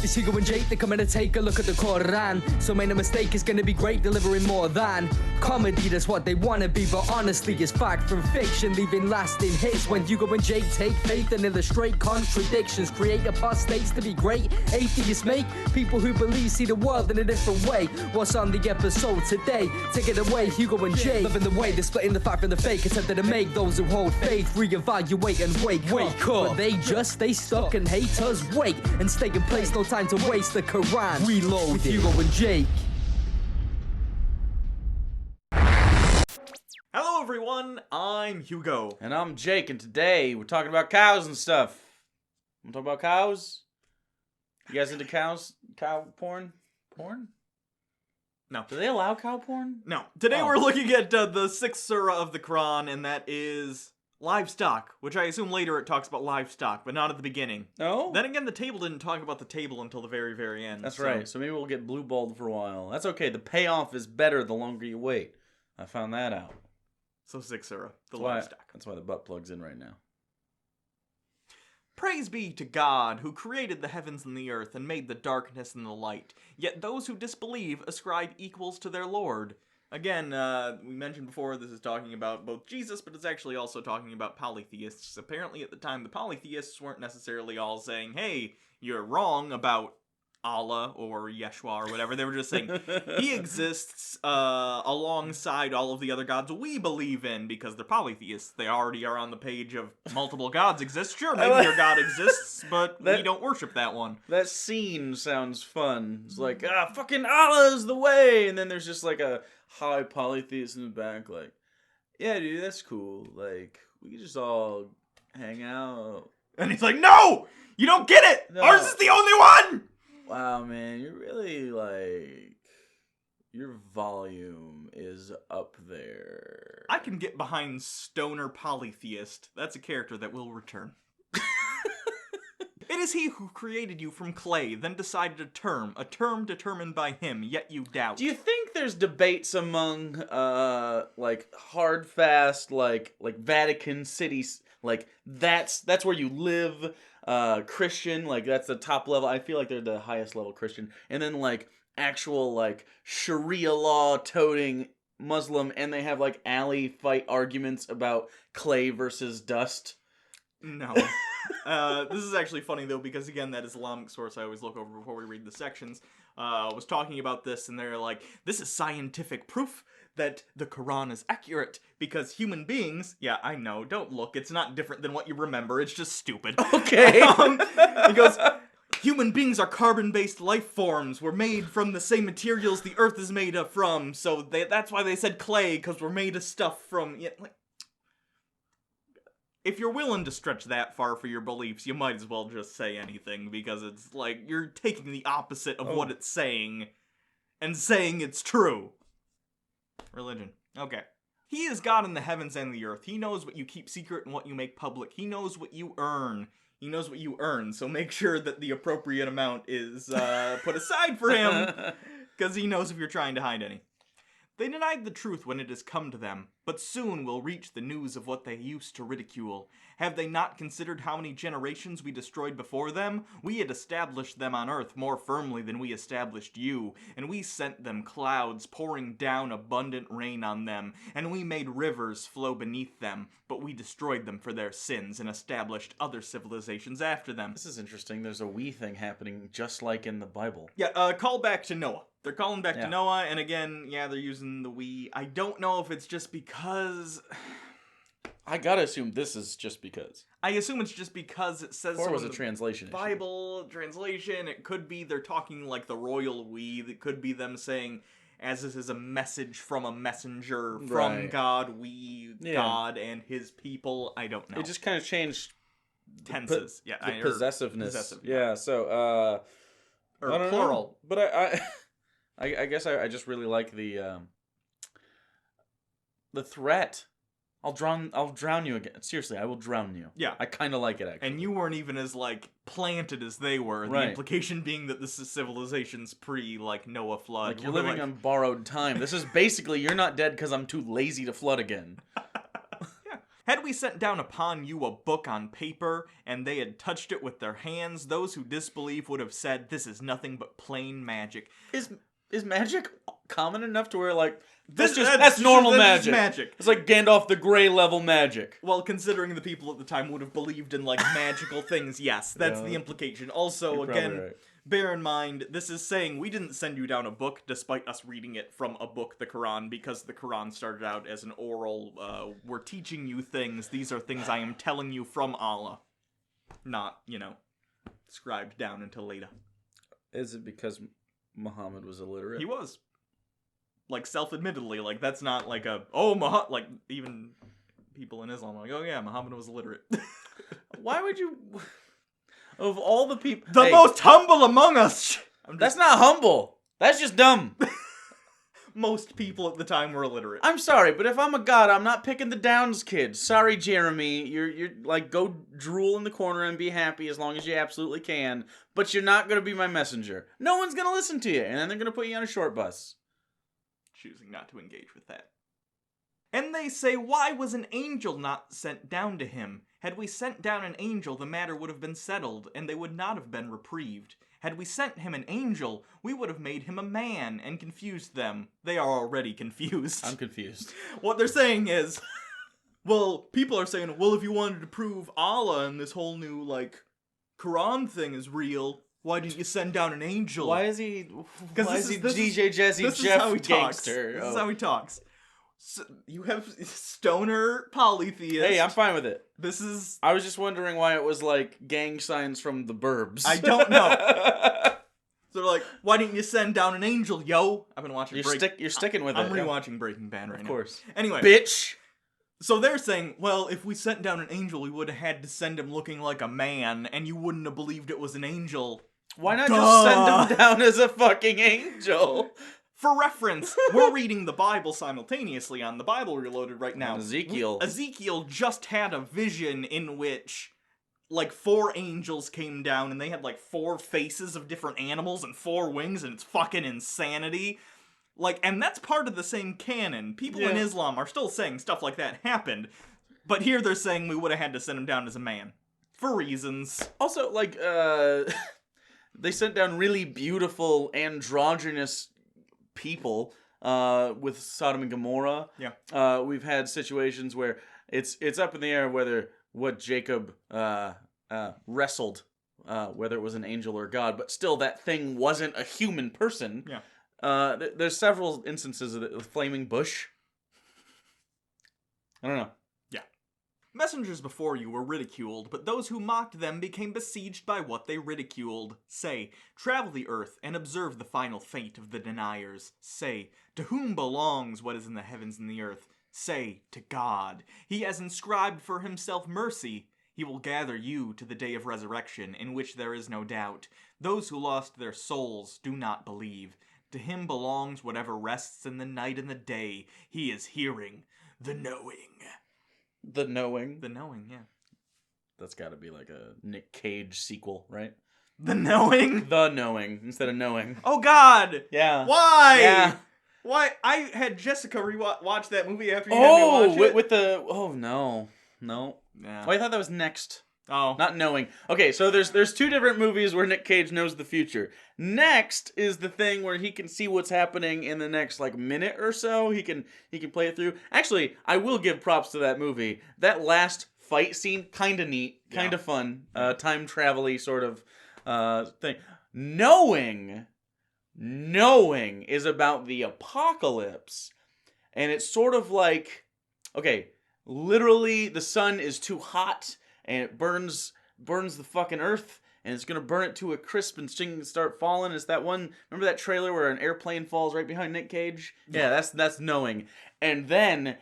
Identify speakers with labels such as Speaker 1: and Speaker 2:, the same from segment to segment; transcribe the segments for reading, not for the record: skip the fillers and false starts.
Speaker 1: It's Hugo and Jake, they're coming to take a look at the Quran. So make no mistake, it's gonna be great, delivering more than comedy, that's what they wanna be. But honestly, it's fact from fiction, leaving lasting hits. When Hugo and Jake take faith and illustrate contradictions, create apostates to be great. Atheists make people who believe see the world in a different way. What's on the episode today? Take it away, Hugo and Jake. Loving the way they're splitting the fact from the fake, attempting to make those who hold faith reevaluate and wake up. But they just stay stuck and hate us. Wait and stay in place, no time to waste. The Quran reload with Hugo and Jake.
Speaker 2: Hello everyone, I'm Hugo.
Speaker 3: And I'm Jake, and today we're talking about cows and stuff. Want to talk about cows? You guys into cows? Cow porn? Porn?
Speaker 2: No.
Speaker 3: Do they allow cow porn?
Speaker 2: No. Today we're looking at the sixth surah of the Quran, and that is livestock, which I assume later it talks about livestock, but not at the beginning.
Speaker 3: No?
Speaker 2: Then again, the table didn't talk about the table until the very, very end.
Speaker 3: That's right, so maybe we'll get blue-balled for a while. That's okay, the payoff is better the longer you wait. I found that out.
Speaker 2: So sixth surah, the livestock.
Speaker 3: That's why the butt plug's in right now.
Speaker 2: Praise be to God, who created the heavens and the earth, and made the darkness and the light. Yet those who disbelieve ascribe equals to their Lord. Again, we mentioned before, this is talking about both Jesus, but it's actually also talking about polytheists. Apparently at the time, the polytheists weren't necessarily all saying, hey, you're wrong about Allah or Yeshua or whatever. They were just saying, he exists alongside all of the other gods we believe in, because they're polytheists. They already are on the page of multiple gods exist. Sure, maybe your god exists, but we don't worship that one.
Speaker 3: That scene sounds fun. It's like, fucking Allah is the way! And then there's just like a high polytheist in the back, like, yeah, dude, that's cool. Like, we can just all hang out.
Speaker 2: And he's like, no! You don't get it!
Speaker 3: No.
Speaker 2: Ours is the only one!
Speaker 3: Wow, man, you're really, like, your volume is up there.
Speaker 2: I can get behind Stoner Polytheist. That's a character that will return. It is he who created you from clay, then decided a term determined by him, yet you doubt.
Speaker 3: Do you think there's debates among, like, hard, fast, like Vatican cities, like, that's where you live, Christian, like, that's the top level, I feel like they're the highest level Christian, and then, like, actual, like, Sharia law-toting Muslim, and they have, like, alley fight arguments about clay versus dust?
Speaker 2: No. This is actually funny, though, because, again, that Islamic source I always look over before we read the sections, was talking about this, and they're like, this is scientific proof that the Quran is accurate, because human beings, yeah, I know, don't look, it's not different than what you remember, it's just stupid.
Speaker 3: Okay.
Speaker 2: He goes, human beings are carbon-based life forms, we're made from the same materials the earth is made from, so that's why they said clay, because we're made of stuff from, yeah, like, if you're willing to stretch that far for your beliefs, you might as well just say anything, because it's like, you're taking the opposite of what it's saying, and saying it's true. Religion. Okay. He is God in the heavens and the earth. He knows what you keep secret and what you make public. He knows what you earn. He knows what you earn, so make sure that the appropriate amount is put aside for him, because he knows if you're trying to hide any. They denied the truth when it has come to them, but soon will reach the news of what they used to ridicule. Have they not considered how many generations we destroyed before them? We had established them on earth more firmly than we established you, and we sent them clouds, pouring down abundant rain on them, and we made rivers flow beneath them, but we destroyed them for their sins and established other civilizations after them.
Speaker 3: This is interesting. There's a we thing happening just like in the Bible.
Speaker 2: Yeah, call back to Noah. They're calling back to Noah, and again, yeah, they're using the we. I don't know if it's just because...
Speaker 3: I gotta assume this is just because.
Speaker 2: I assume it's just because it says
Speaker 3: or
Speaker 2: so
Speaker 3: was
Speaker 2: in
Speaker 3: a
Speaker 2: the
Speaker 3: translation
Speaker 2: Bible translation. It could be they're talking like the royal we. It could be them saying, as this is a message from a messenger from God, we, God, and his people. I don't know.
Speaker 3: It just kind of changed
Speaker 2: tenses.
Speaker 3: The possessiveness.
Speaker 2: Yeah,
Speaker 3: so,
Speaker 2: or plural.
Speaker 3: But I guess I just really like the threat. I'll drown you again. Seriously, I will drown you.
Speaker 2: Yeah.
Speaker 3: I kind of like it, actually.
Speaker 2: And you weren't even as, like, planted as they were.
Speaker 3: Right.
Speaker 2: The implication being that this is civilization's like, Noah flood.
Speaker 3: Like, you're living on borrowed time. This is basically, you're not dead because I'm too lazy to flood again.
Speaker 2: Yeah. Had we sent down upon you a book on paper, and they had touched it with their hands, those who disbelieve would have said, this is nothing but plain magic.
Speaker 3: Is magic common enough to where, like, that's normal magic? It's like Gandalf the Grey level magic.
Speaker 2: Well, considering the people at the time would have believed in, like, magical things, yes, that's the implication. Also, again,
Speaker 3: right.
Speaker 2: Bear in mind, this is saying we didn't send you down a book despite us reading it from a book, the Quran, because the Quran started out as an oral, we're teaching you things, these are things I am telling you from Allah. Not, scribed down until later.
Speaker 3: Is it because Muhammad was illiterate?
Speaker 2: He was. Like, self-admittedly, like, that's not like like, even people in Islam are like, oh yeah, Muhammad was illiterate.
Speaker 3: Why would you... Of all the people...
Speaker 2: The most humble among us!
Speaker 3: That's not humble. That's just dumb.
Speaker 2: Most people at the time were illiterate.
Speaker 3: I'm sorry, but if I'm a god, I'm not picking the Downs kids. Sorry, Jeremy. You're like, go drool in the corner and be happy as long as you absolutely can. But you're not going to be my messenger. No one's going to listen to you, and then they're going to put you on a short bus.
Speaker 2: Choosing not to engage with that. And they say, why was an angel not sent down to him? Had we sent down an angel, the matter would have been settled, and they would not have been reprieved. Had we sent him an angel, we would have made him a man, and confused them. They are already confused.
Speaker 3: I'm confused.
Speaker 2: What they're saying is, well, people are saying, well, if you wanted to prove Allah and this whole new, like, Quran thing is real, why didn't you send down an angel?
Speaker 3: Why is he DJ Jesse Jeff Gangster?
Speaker 2: This is how he talks. So you have stoner polytheist.
Speaker 3: Hey, I'm fine with it.
Speaker 2: This is...
Speaker 3: I was just wondering why it was like gang signs from the Burbs.
Speaker 2: I don't know. So they're like, why didn't you send down an angel, yo? I've been watching
Speaker 3: You're sticking with it.
Speaker 2: I'm rewatching Breaking Bad right now.
Speaker 3: Of course.
Speaker 2: Anyway.
Speaker 3: Bitch!
Speaker 2: So they're saying, well, if we sent down an angel, we would have had to send him looking like a man, and you wouldn't have believed it was an angel.
Speaker 3: Why not just send him down as a fucking angel?
Speaker 2: For reference, we're reading the Bible simultaneously on the Bible Reloaded right now. Ezekiel just had a vision in which, like, 4 angels came down, and they had, like, 4 faces of different animals and 4 wings, and it's fucking insanity. Like, and that's part of the same canon. People in Islam are still saying stuff like that happened, but here they're saying we would have had to send him down as a man. For reasons.
Speaker 3: Also, like, they sent down really beautiful, androgynous people with Sodom and Gomorrah.
Speaker 2: Yeah.
Speaker 3: We've had situations where it's up in the air whether what Jacob wrestled, whether it was an angel or God, but still that thing wasn't a human person.
Speaker 2: Yeah.
Speaker 3: There's several instances of the flaming bush. I don't know.
Speaker 2: Yeah. Messengers before you were ridiculed, but those who mocked them became besieged by what they ridiculed. Say, travel the earth and observe the final fate of the deniers. Say, to whom belongs what is in the heavens and the earth? Say, to God. He has inscribed for himself mercy. He will gather you to the day of resurrection, in which there is no doubt. Those who lost their souls do not believe. To him belongs whatever rests in the night and the day. He is hearing the knowing.
Speaker 3: The Knowing.
Speaker 2: The Knowing, yeah.
Speaker 3: That's got to be like a Nick Cage sequel, right?
Speaker 2: The Knowing?
Speaker 3: The Knowing instead of Knowing.
Speaker 2: Oh, God!
Speaker 3: Yeah.
Speaker 2: Why?
Speaker 3: Yeah.
Speaker 2: Why? I had Jessica watch that movie after you had me watch it.
Speaker 3: With the... Oh, no. No.
Speaker 2: Yeah.
Speaker 3: Oh, I thought that was Next.
Speaker 2: Oh.
Speaker 3: Not Knowing. Okay, so there's 2 different movies where Nick Cage knows the future. Next is the thing where he can see what's happening in the next, like, minute or so. He can play it through. Actually, I will give props to that movie. That last fight scene, kind of neat, kind of fun, time travel-y sort of thing. Knowing is about the apocalypse, and it's sort of like, okay, literally the sun is too hot, and it burns the fucking earth, and it's gonna burn it to a crisp, and things start falling. It's that one, remember that trailer where an airplane falls right behind Nick Cage? Yeah, that's Knowing. And then,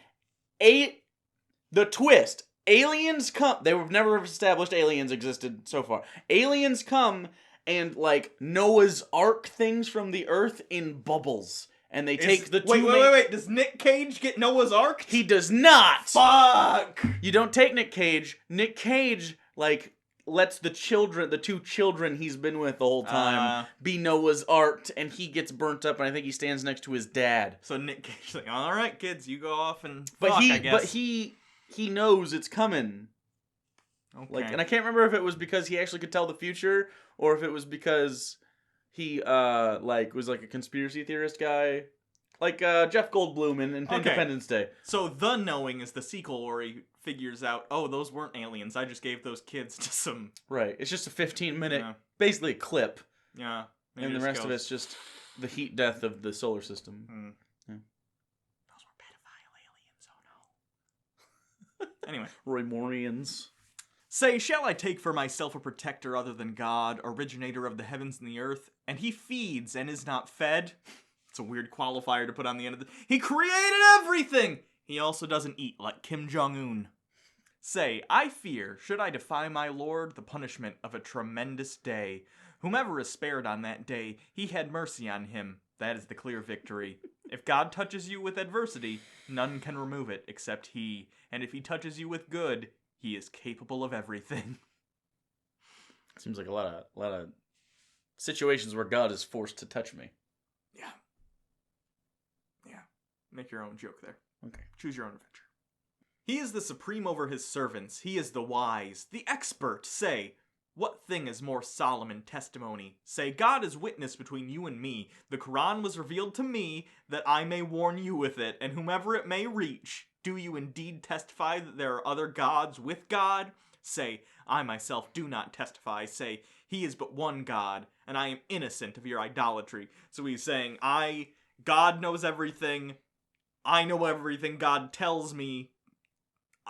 Speaker 3: the twist, aliens come, they were never established aliens existed so far. Aliens come, and, like, Noah's Ark things from the earth in bubbles. And they take the two...
Speaker 2: Wait. Does Nick Cage get Noah's Ark?
Speaker 3: He does not!
Speaker 2: Fuck!
Speaker 3: You don't take Nick Cage. Nick Cage, like, lets the 2 children he's been with the whole time be Noah's Ark, and he gets burnt up, and I think he stands next to his dad.
Speaker 2: So Nick Cage's like, alright, kids, you go off and
Speaker 3: but
Speaker 2: fuck, I guess.
Speaker 3: But he knows it's coming.
Speaker 2: Okay.
Speaker 3: Like, and I can't remember if it was because he actually could tell the future, or if it was because he like was like a conspiracy theorist guy, like Jeff Goldblum in Independence Day.
Speaker 2: So The Knowing is the sequel where he figures out, oh, those weren't aliens. I just gave those kids to some...
Speaker 3: Right. It's just a 15-minute,
Speaker 2: Yeah.
Speaker 3: basically a clip,
Speaker 2: Yeah.
Speaker 3: and the rest of it's just the heat death of the solar system. Yeah.
Speaker 2: Those were pedophile aliens, oh no. Anyway.
Speaker 3: Roymorians.
Speaker 2: Say, shall I take for myself a protector other than God, originator of the heavens and the earth, and he feeds and is not fed? It's a weird qualifier to put on the end of the... He created everything! He also doesn't eat like Kim Jong-un. Say, I fear, should I defy my Lord, the punishment of a tremendous day. Whomever is spared on that day, he had mercy on him. That is the clear victory. If God touches you with adversity, none can remove it except he. And if he touches you with good, he is capable of everything.
Speaker 3: Seems like a lot of situations where God is forced to touch me.
Speaker 2: Yeah. Yeah. Make your own joke there.
Speaker 3: Okay.
Speaker 2: Choose your own adventure. He is the supreme over his servants. He is the wise, the expert. Say, what thing is more solemn in testimony? Say, God is witness between you and me. The Quran was revealed to me that I may warn you with it, and whomever it may reach. Do you indeed testify that there are other gods with God? Say, I myself do not testify. Say, he is but one God, and I am innocent of your idolatry. So he's saying, God knows everything. I know everything God tells me.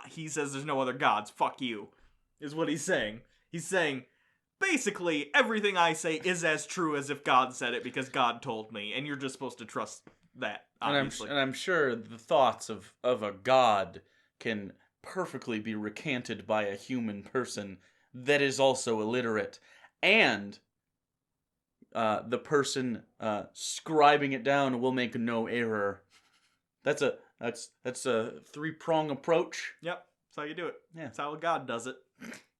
Speaker 2: He says there's no other gods. Fuck you, is what he's saying. He's saying, basically, everything I say is as true as if God said it because God told me, and you're just supposed to trust that, obviously.
Speaker 3: And I'm sure the thoughts of a god can perfectly be recanted by a human person that is also illiterate. And the person scribing it down will make no error. That's a 3-prong approach.
Speaker 2: Yep, that's how you do it.
Speaker 3: Yeah.
Speaker 2: That's how God does it.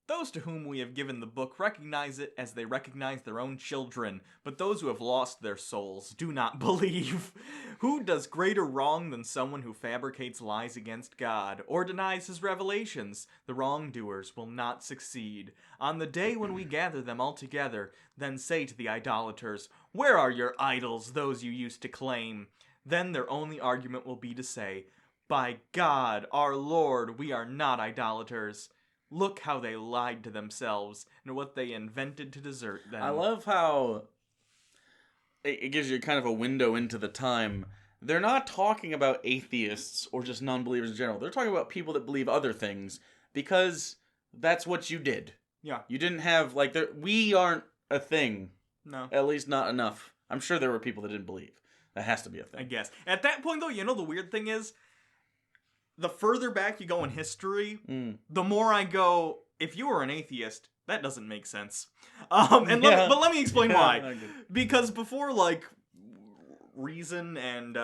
Speaker 2: Those to whom we have given the book recognize it as they recognize their own children, but those who have lost their souls do not believe. Who does greater wrong than someone who fabricates lies against God, or denies his revelations? The wrongdoers will not succeed. On the day when we gather them all together, then say to the idolaters, where are your idols, those you used to claim? Then their only argument will be to say, by God, our Lord, we are not idolaters. Look how they lied to themselves and what they invented to desert them.
Speaker 3: I love how it gives you kind of a window into the time. They're not talking about atheists or just non-believers in general. They're talking about people that believe other things because that's what you did.
Speaker 2: Yeah.
Speaker 3: You didn't have, like, we aren't a thing.
Speaker 2: No.
Speaker 3: At least not enough. I'm sure there were people that didn't believe. That has to be a thing.
Speaker 2: I guess. At that point, though, you know the weird thing is, the further back you go in history, the more I go, if you were an atheist, that doesn't make sense. But let me explain why. Because before, like, reason and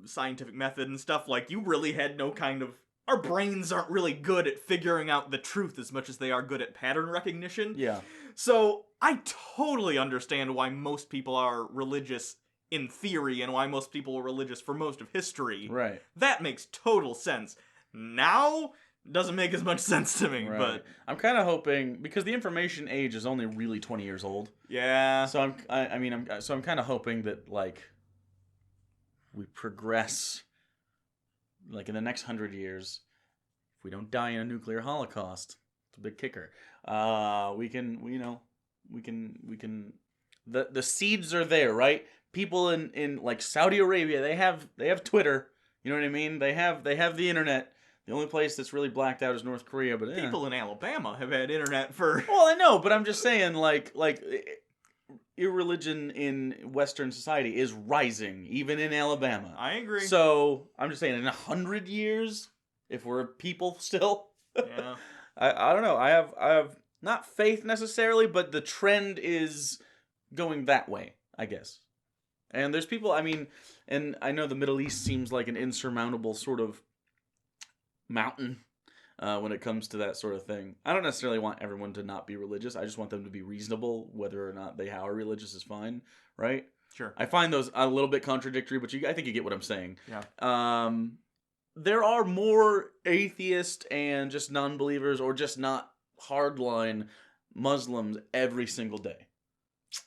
Speaker 2: scientific method and stuff, like, you really had no kind of... Our brains aren't really good at figuring out the truth as much as they are good at pattern recognition.
Speaker 3: Yeah.
Speaker 2: So, I totally understand why most people are religious in theory, and why most people were religious for most of history.
Speaker 3: Right.
Speaker 2: That makes total sense. Now, doesn't make as much sense to me,
Speaker 3: Right.
Speaker 2: but...
Speaker 3: I'm kind of hoping, because the information age is only really 20 years old.
Speaker 2: Yeah.
Speaker 3: So I'm kind of hoping that, like, we progress, like, in the next 100 years, if we don't die in a nuclear holocaust, it's a big kicker. We can, the seeds are there, right? People in like Saudi Arabia, they have Twitter. You know what I mean? They have the internet. The only place that's really blacked out is North Korea, but
Speaker 2: People in Alabama have had internet for...
Speaker 3: Well, I know, but I'm just saying, like irreligion in Western society is rising, even in Alabama.
Speaker 2: I agree.
Speaker 3: So I'm just saying, in 100 years, if we're people still,
Speaker 2: Yeah.
Speaker 3: I don't know. I have not faith necessarily, but the trend is going that way, I guess. And there's people, I mean, and I know the Middle East seems like an insurmountable sort of mountain when it comes to that sort of thing. I don't necessarily want everyone to not be religious. I just want them to be reasonable. Whether or not they are religious is fine, right?
Speaker 2: Sure.
Speaker 3: I find those a little bit contradictory, but I think you get what I'm saying.
Speaker 2: Yeah.
Speaker 3: there are more atheist and just non-believers or just not hardline Muslims every single day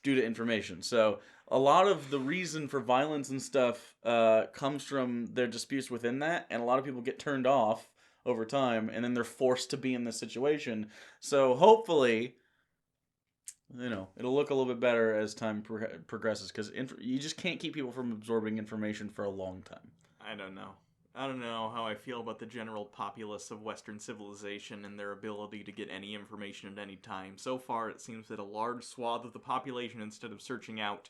Speaker 3: due to information. So a lot of the reason for violence and stuff comes from their disputes within that, and a lot of people get turned off over time, and then they're forced to be in this situation. So hopefully, it'll look a little bit better as time progresses, because you just can't keep people from absorbing information for a long time.
Speaker 2: I don't know how I feel about the general populace of Western civilization and their ability to get any information at any time. So far, it seems that a large swath of the population, instead of searching out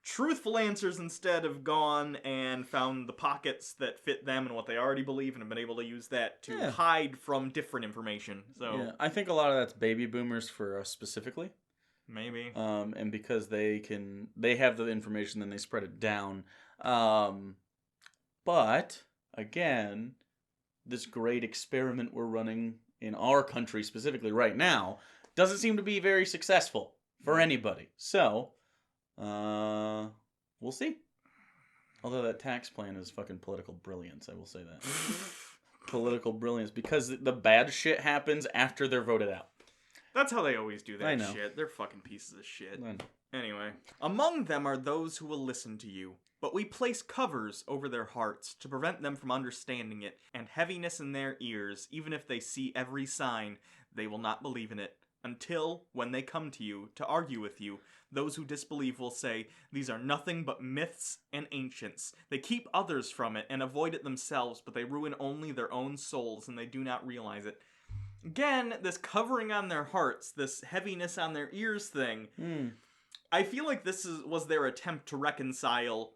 Speaker 2: truthful answers, instead have gone and found the pockets that fit them and what they already believe, and have been able to use that to hide from different information. So
Speaker 3: yeah, I think a lot of that's baby boomers for us specifically.
Speaker 2: Maybe.
Speaker 3: And because they have the information, then they spread it down. But again, this great experiment we're running in our country specifically right now doesn't seem to be very successful for anybody. So, we'll see. Although that tax plan is fucking political brilliance, I will say that. Political brilliance, because the bad shit happens after they're voted out.
Speaker 2: That's how they always do that
Speaker 3: I know.
Speaker 2: shit. They're fucking pieces of shit.
Speaker 3: I know.
Speaker 2: Anyway, among them are those who will listen to you, but we place covers over their hearts to prevent them from understanding it, and heaviness in their ears. Even if they see every sign, they will not believe in it, until, when they come to you to argue with you, those who disbelieve will say, these are nothing but myths and ancients. They keep others from it and avoid it themselves, but they ruin only their own souls, and they do not realize it. Again, this covering on their hearts, this heaviness on their ears thing, I feel like this was their attempt to reconcile,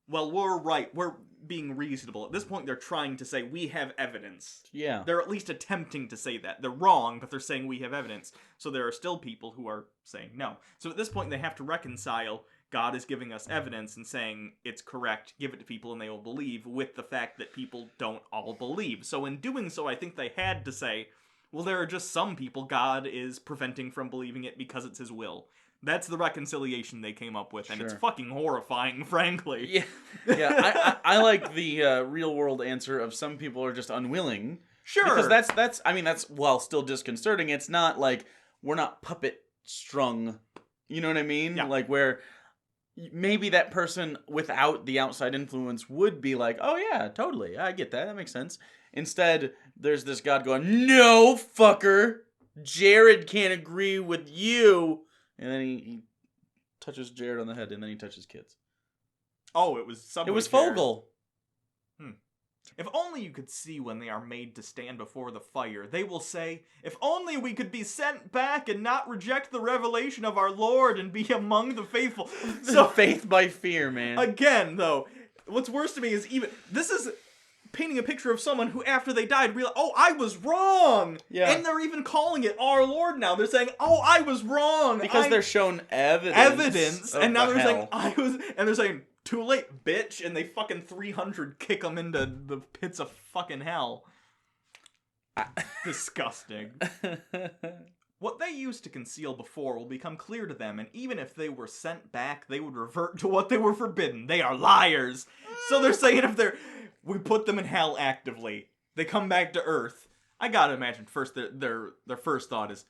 Speaker 2: well, we're right, we're being reasonable. At this point, they're trying to say, we have evidence.
Speaker 3: Yeah.
Speaker 2: They're at least attempting to say that. They're wrong, but they're saying we have evidence. So there are still people who are saying no. So at this point, they have to reconcile, God is giving us evidence and saying it's correct, give it to people and they will believe, with the fact that people don't all believe. So in doing so, I think they had to say, well, there are just some people God is preventing from believing it because it's his will. That's the reconciliation they came up with, and it's fucking horrifying, frankly.
Speaker 3: Yeah. I like the real-world answer of some people are just unwilling.
Speaker 2: Sure.
Speaker 3: Because that's while still disconcerting, it's not like we're not puppet-strung. You know what I mean?
Speaker 2: Yeah.
Speaker 3: Like, where maybe that person without the outside influence would be like, oh yeah, totally, I get that makes sense. Instead, there's this God going, no, fucker, Jared can't agree with you. And then he touches Jared on the head, and then he touches kids.
Speaker 2: Oh, it was somebody.
Speaker 3: It was Fogel.
Speaker 2: If only you could see when they are made to stand before the fire, they will say, if only we could be sent back and not reject the revelation of our Lord and be among the faithful.
Speaker 3: So faith by fear, man.
Speaker 2: Again, though, what's worse to me is this is painting a picture of someone who, after they died, realized, oh, I was wrong!
Speaker 3: Yeah.
Speaker 2: And they're even calling it our Lord now. They're saying, oh, I was wrong!
Speaker 3: Because they're shown evidence.
Speaker 2: And now they're
Speaker 3: hell.
Speaker 2: saying, and they're saying, too late, bitch, and they fucking 300 kick them into the pits of fucking hell. Disgusting. What they used to conceal before will become clear to them, and even if they were sent back, they would revert to what they were forbidden. They are liars! So they're saying we put them in hell actively. They come back to Earth. I gotta imagine first their first thought is,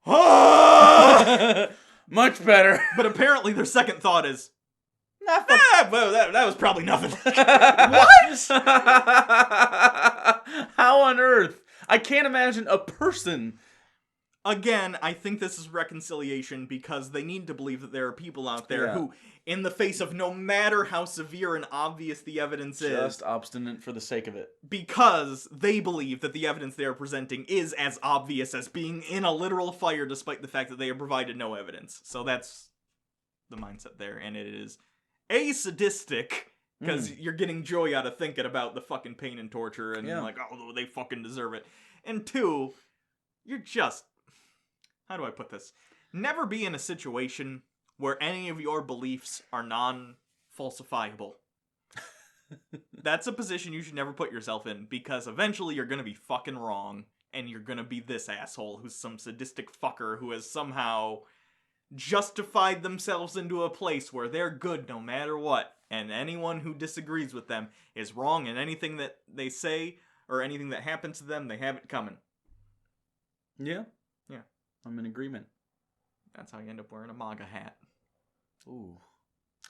Speaker 2: ah!
Speaker 3: Much better.
Speaker 2: But apparently their second thought is, well, that was probably nothing.
Speaker 3: What? How on earth? I can't imagine a person.
Speaker 2: Again, I think this is reconciliation because they need to believe that there are people out there who, in the face of no matter how severe and obvious the evidence is,
Speaker 3: just obstinate for the sake of it.
Speaker 2: Because they believe that the evidence they are presenting is as obvious as being in a literal fire, despite the fact that they have provided no evidence. So that's the mindset there, and it is sadistic, because you're getting joy out of thinking about the fucking pain and torture, and like, oh, they fucking deserve it. And two, you're just, how do I put this? Never be in a situation where any of your beliefs are non-falsifiable. That's a position you should never put yourself in, because eventually you're gonna be fucking wrong, and you're gonna be this asshole who's some sadistic fucker who has somehow justified themselves into a place where they're good no matter what. And anyone who disagrees with them is wrong, and anything that they say or anything that happens to them, they have it coming.
Speaker 3: Yeah.
Speaker 2: Yeah.
Speaker 3: I'm in agreement.
Speaker 2: That's how you end up wearing a MAGA hat.
Speaker 3: Ooh.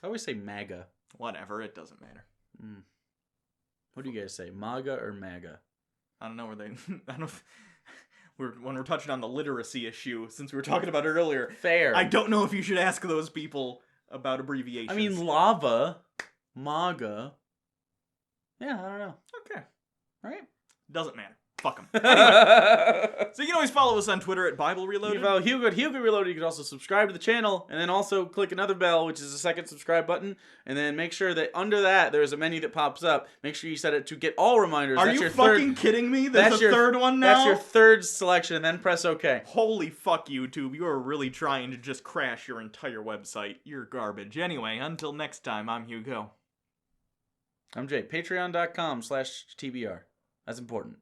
Speaker 3: I always say MAGA.
Speaker 2: Whatever, it doesn't matter.
Speaker 3: What do you guys say, MAGA or MAGA?
Speaker 2: I don't know where they... I don't... When we're touching on the literacy issue, since we were talking about it earlier...
Speaker 3: Fair.
Speaker 2: I don't know if you should ask those people about abbreviations.
Speaker 3: I mean, lava, MAGA. Yeah, I don't know.
Speaker 2: Okay.
Speaker 3: Right?
Speaker 2: Doesn't matter. Fuck them. Anyway, so you can always follow us on Twitter at Bible
Speaker 3: You
Speaker 2: Reloaded.
Speaker 3: can follow Hugo at Hugo Reloaded. You can also subscribe to the channel, and then also click another bell, which is the second subscribe button, and then make sure that under that there's a menu that pops up. Make sure you set it to get all reminders.
Speaker 2: Are
Speaker 3: That's
Speaker 2: you
Speaker 3: your
Speaker 2: fucking kidding me? There's a third one now?
Speaker 3: That's your third selection, and then press OK.
Speaker 2: Holy fuck, YouTube. You are really trying to just crash your entire website. You're garbage. Anyway, until next time, I'm Hugo.
Speaker 3: I'm Jay. Patreon.com/TBR. That's important.